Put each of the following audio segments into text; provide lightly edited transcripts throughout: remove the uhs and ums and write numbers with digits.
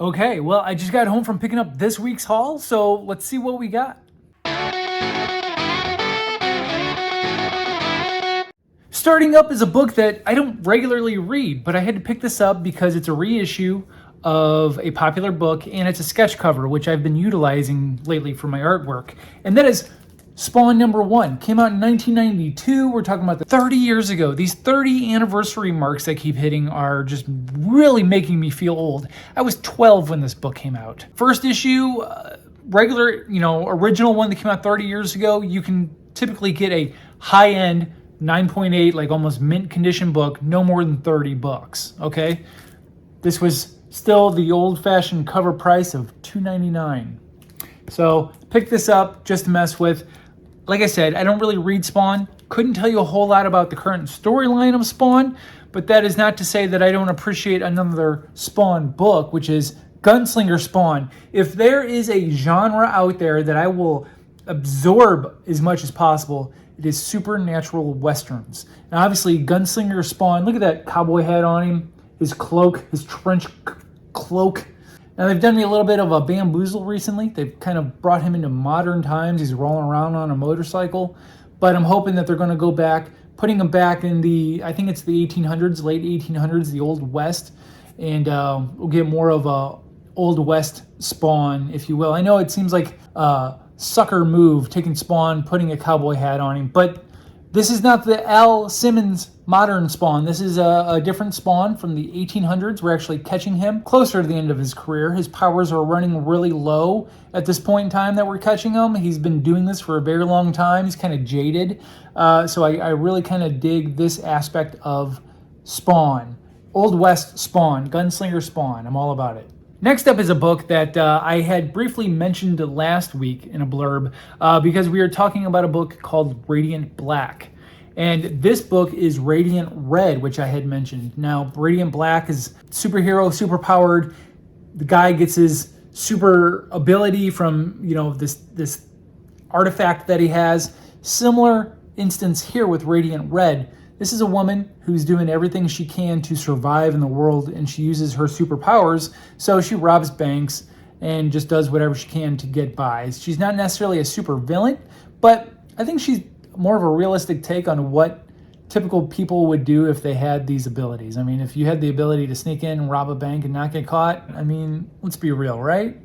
Okay, well, I just got home from picking up this week's haul, so let's see what we got. Starting up is a book that I don't regularly read, but I had to pick this up because it's a reissue of a popular book and it's a sketch cover, which I've been utilizing lately for my artwork. And that is Spawn #1. Came out in 1992. We're talking about 30 years ago. These 30 anniversary marks that keep hitting are just really making me feel old. I was 12 when this book came out. First issue, regular, original one that came out 30 years ago, you can typically get a high-end 9.8, like almost mint condition book, no more than 30 bucks, okay? This was still the old-fashioned cover price of $2.99. So pick this up just to mess with. Like I said, I don't really read Spawn. Couldn't tell you a whole lot about the current storyline of Spawn, but that is not to say that I don't appreciate another Spawn book, which is Gunslinger Spawn. If there is a genre out there that I will absorb as much as possible, it is supernatural westerns. And obviously, Gunslinger Spawn, look at that cowboy hat on him, his cloak, his trench cloak. Now, they've done me a little bit of a bamboozle recently. They've kind of brought him into modern times. He's rolling around on a motorcycle. But I'm hoping that they're going to go back, putting him back in I think it's the 1800s, late 1800s, the Old West. And we'll get more of a Old West Spawn, if you will. I know it seems like a sucker move, taking Spawn, putting a cowboy hat on him. But this is not the Al Simmons modern Spawn. This is a different Spawn from the 1800s. We're actually catching him closer to the end of his career. His powers are running really low at this point in time that we're catching him. He's been doing this for a very long time. He's kind of jaded. So I really kind of dig this aspect of Spawn. Old West Spawn, Gunslinger Spawn. I'm all about it. Next up is a book that I had briefly mentioned last week in a blurb because we were talking about a book called Radiant Black. And this book is Radiant Red, which I had mentioned. Now, Radiant Black is superhero, superpowered. The guy gets his super ability from, this artifact that he has. Similar instance here with Radiant Red. This is a woman who's doing everything she can to survive in the world, and she uses her superpowers. So she robs banks and just does whatever she can to get by. She's not necessarily a super villain, but I think she's more of a realistic take on what typical people would do if they had these abilities. I mean, if you had the ability to sneak in and rob a bank and not get caught, I mean, let's be real, right?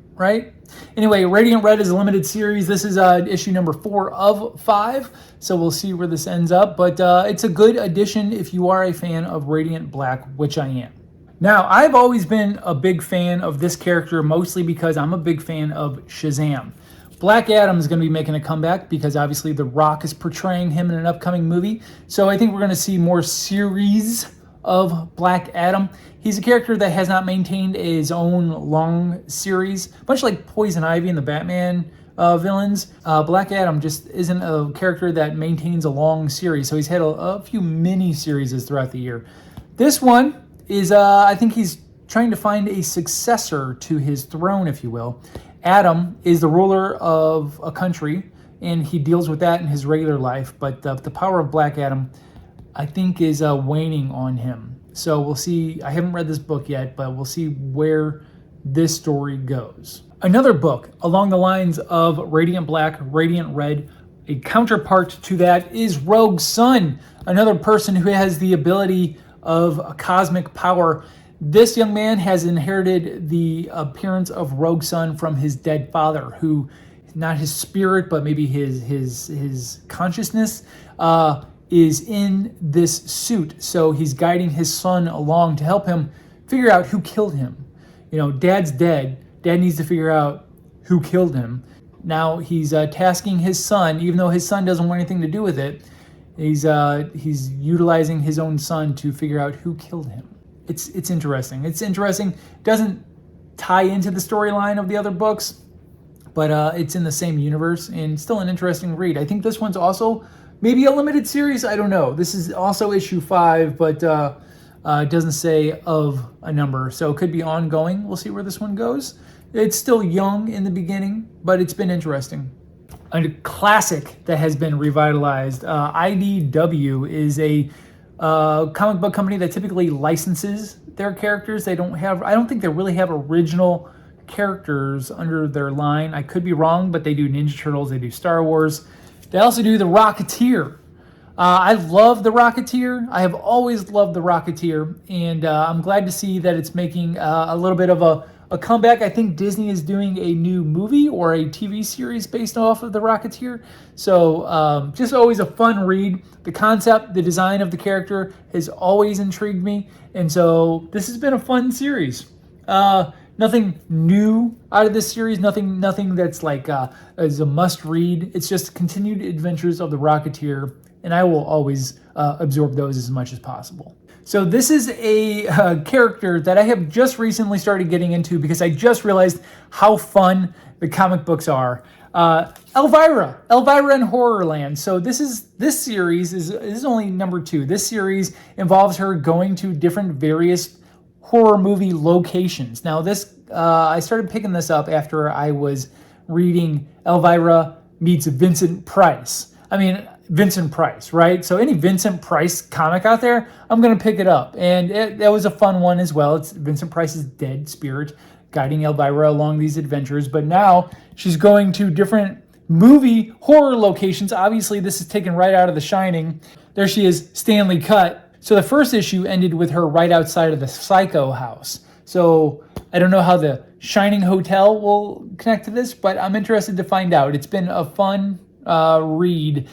Anyway, Radiant Red is a limited series. This is issue number 4 of 5, so we'll see where this ends up. But it's a good addition if you are a fan of Radiant Black, which I am. Now, I've always been a big fan of this character, mostly because I'm a big fan of Shazam. Black Adam is going to be making a comeback because obviously The Rock is portraying him in an upcoming movie. So I think we're going to see more series of Black Adam. He's a character that has not maintained his own long series, much like Poison Ivy and the Batman villains. Black Adam just isn't a character that maintains a long series, so he's had a few mini series throughout the year. This one is, I think he's trying to find a successor to his throne, if you will. Adam is the ruler of a country, and he deals with that in his regular life, but the power of Black Adam, I think, is waning on him. So we'll see. I haven't read this book yet, but we'll see where this story goes. Another book along the lines of Radiant Black, Radiant Red, a counterpart to that is Rogue Sun, another person who has the ability of a cosmic power. This young man has inherited the appearance of Rogue Sun from his dead father, who, not his spirit, but maybe his consciousness, is in this suit. So he's guiding his son along to help him figure out who killed him. Dad's dead. Dad needs to figure out who killed him. Now he's tasking his son, even though his son doesn't want anything to do with it. He's utilizing his own son to figure out who killed him. It's interesting. It's interesting. Doesn't tie into the storyline of the other books, but it's in the same universe and still an interesting read. I think this one's also maybe a limited series. I don't know. This is also issue 5, but it doesn't say of a number, so it could be ongoing. We'll see where this one goes. It's still young in the beginning, but it's been interesting. A classic that has been revitalized. IDW is a comic book company that typically licenses their characters. I don't think they really have original characters under their line. I could be wrong, but they do Ninja Turtles, they do Star Wars. They also do The Rocketeer. I love The Rocketeer. I have always loved The Rocketeer, and I'm glad to see that it's making a little bit of a comeback. I think Disney is doing a new movie or a TV series based off of The Rocketeer. So just always a fun read. The concept, the design of the character has always intrigued me, and so this has been a fun series. Nothing new out of this series. Nothing that's like is a must read. It's just continued adventures of the Rocketeer, and I will always absorb those as much as possible. So this is a character that I have just recently started getting into because I just realized how fun the comic books are. Elvira in Horrorland. So this series is only number 2. This series involves her going to different various horror movie locations. Now this, I started picking this up after I was reading Elvira meets Vincent Price. Vincent Price, right? So any Vincent Price comic out there, I'm going to pick it up. And that was a fun one as well. It's Vincent Price's dead spirit guiding Elvira along these adventures. But now she's going to different movie horror locations. Obviously, this is taken right out of The Shining. There she is, Stanley Cut. So the first issue ended with her right outside of the Psycho house. So I don't know how the Shining Hotel will connect to this, but I'm interested to find out. It's been a fun read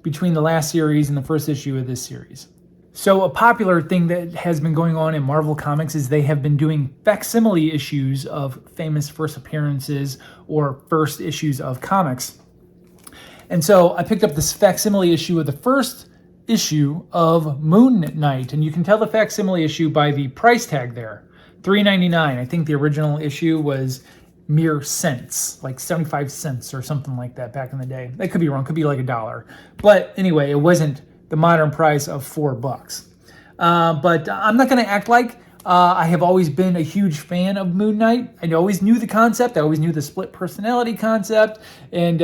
between the last series and the first issue of this series. So a popular thing that has been going on in Marvel Comics is they have been doing facsimile issues of famous first appearances or first issues of comics. And so I picked up this facsimile issue of the first issue of Moon Knight, and you can tell the facsimile issue by the price tag there, $3.99. I think the original issue was mere cents, like 75 cents or something like that back in the day. That could be wrong, could be like $1. But anyway, it wasn't the modern price of $4. But I'm not going to act like I have always been a huge fan of Moon Knight. I always knew the concept. I always knew the split personality concept, and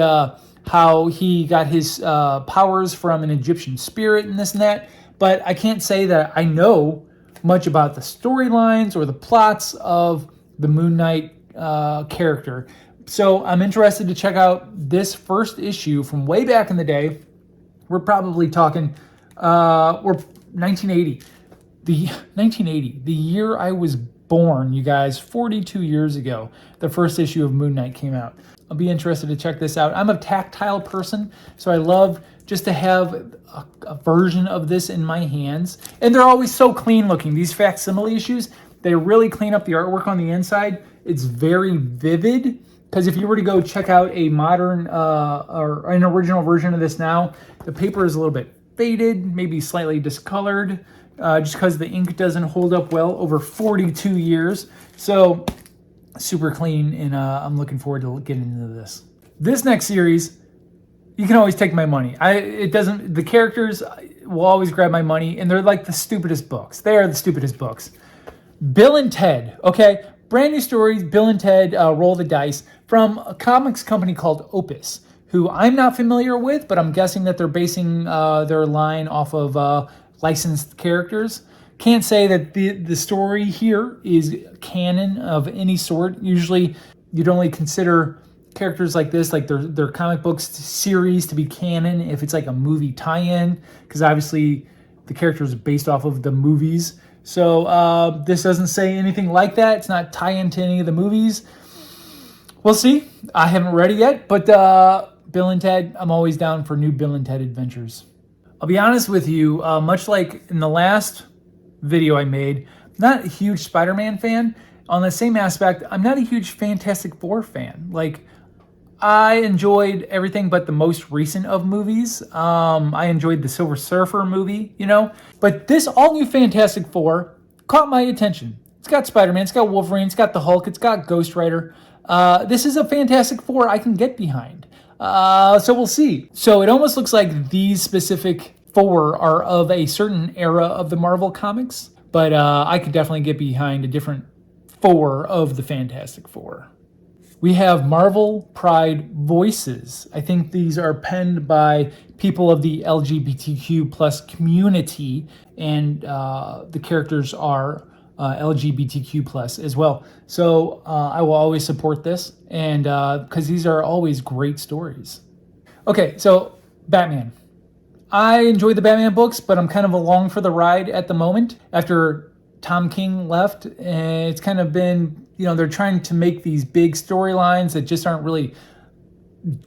how he got his powers from an Egyptian spirit and this and that. But I can't say that I know much about the storylines or the plots of the Moon Knight character. So I'm interested to check out this first issue from way back in the day. We're probably talking, we're 1980. The 1980, the year I was born, you guys, 42 years ago, the first issue of Moon Knight came out. I'll be interested to check this out. I'm a tactile person, so I love just to have a version of this in my hands. And they're always so clean looking. These facsimile issues, they really clean up the artwork on the inside. It's very vivid, because if you were to go check out a modern or an original version of this now, the paper is a little bit faded, maybe slightly discolored, just because the ink doesn't hold up well over 42 years. So super clean, and I'm looking forward to getting into this. This next series, you can always take my money. The characters will always grab my money, and they're like the stupidest books. They are the stupidest books. Bill and Ted, okay? Brand new stories, Bill and Ted Roll the Dice, from a comics company called Opus, who I'm not familiar with, but I'm guessing that they're basing their line off of licensed characters. Can't say that the story here is canon of any sort. Usually you'd only consider characters like this, like their comic books series, to be canon if it's like a movie tie-in, because obviously the characters are based off of the movies. So this doesn't say anything like that. It's not tie-in to any of the movies. We'll see. I haven't read it yet, but Bill and Ted, I'm always down for new Bill and Ted adventures. I'll be honest with you, much like in the last video I made, I'm not a huge Spider-Man fan. On the same aspect, I'm not a huge Fantastic Four fan. Like, I enjoyed everything but the most recent of movies. I enjoyed the Silver Surfer movie, But this all-new Fantastic Four caught my attention. It's got Spider-Man, it's got Wolverine, it's got the Hulk, it's got Ghost Rider. This is a Fantastic Four I can get behind. So we'll see. So it almost looks like these specific four are of a certain era of the Marvel comics, but I could definitely get behind a different four of the Fantastic Four. We have Marvel Pride Voices. I think these are penned by people of the LGBTQ plus community, and the characters are LGBTQ plus as well. So I will always support this, and because these are always great stories. Okay, so Batman. I enjoy the Batman books, but I'm kind of along for the ride at the moment. After Tom King left, and it's kind of been, they're trying to make these big storylines that just aren't really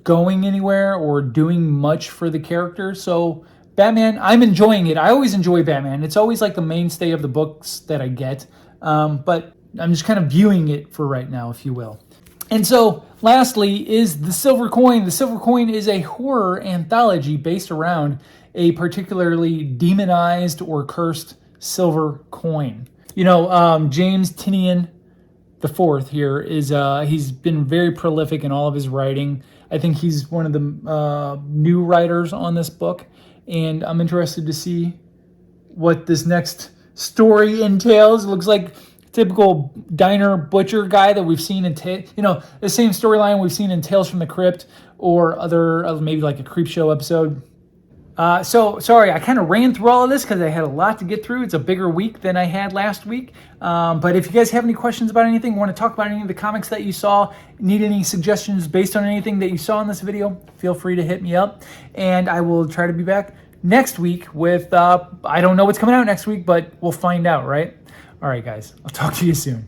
going anywhere or doing much for the character. So Batman, I'm enjoying it. I always enjoy Batman. It's always like the mainstay of the books that I get, but I'm just kind of viewing it for right now, if you will. And so, lastly, is The Silver Coin. The Silver Coin is a horror anthology based around a particularly demonized or cursed silver coin. James Tinian the fourth here is he's been very prolific in all of his writing. I think he's one of the new writers on this book, and I'm interested to see what this next story entails. It looks like typical diner butcher guy that we've seen in the same storyline we've seen in Tales from the Crypt or other maybe like a Creepshow episode. So sorry, I kind of ran through all of this because I had a lot to get through. It's a bigger week than I had last week. But if you guys have any questions about anything, want to talk about any of the comics that you saw, need any suggestions based on anything that you saw in this video, feel free to hit me up. And I will try to be back next week with, I don't know what's coming out next week, but we'll find out, right? All right, guys, I'll talk to you soon.